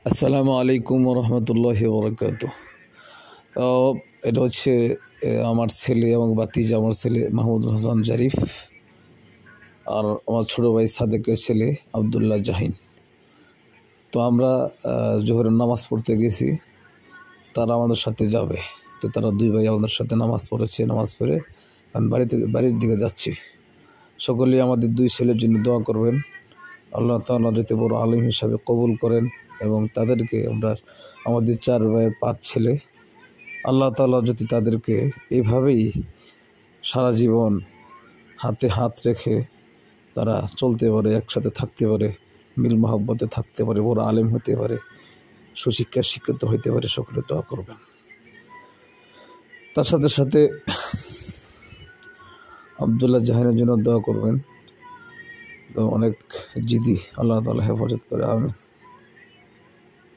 আসসালামু আলাইকুম রহমতুল্লাহি বরকাতুহ। এটা হচ্ছে আমার ছেলে এবং বাতিজা, আমার ছেলে মাহমুদুল হাসান জারিফ, আর আমার ছোটো ভাই সাদেকের ছেলে আবদুল্লাহ জাহিন। তো আমরা জোহরের নামাজ পড়তে গেছি, তারা আমাদের সাথে যাবে। তো তারা দুই ভাই আমাদের সাথে নামাজ পড়েছে, নামাজ পড়ে বাড়ির দিকে যাচ্ছি। সকলেই আমাদের দুই ছেলের জন্য দোয়া করবেন, আল্লাহ তাআলা যাতে বড় আলিম হিসাবে কবুল করেন এবং তাদেরকে আমাদের চার ভাইয়ের 5 ছেলে, আল্লাহ তাআলা যদি তাদেরকে এইভাবেই সারা জীবন হাতে হাত রেখে তারা চলতে পারে, একসাথে থাকতে পারে, মিল মহব্বতে থাকতে পারে, বড় আলেম হতে পারে, সুশিক্ষায় শিক্ষিত হইতে পারে, সকলে দোয়া করবেন। তার সাথে সাথে আবদুল্লাহ জাহিনের জন্য দোয়া করবেন। তো অনেক জিদি, আল্লাহ তাআলা হেফাজত করে, আমিন।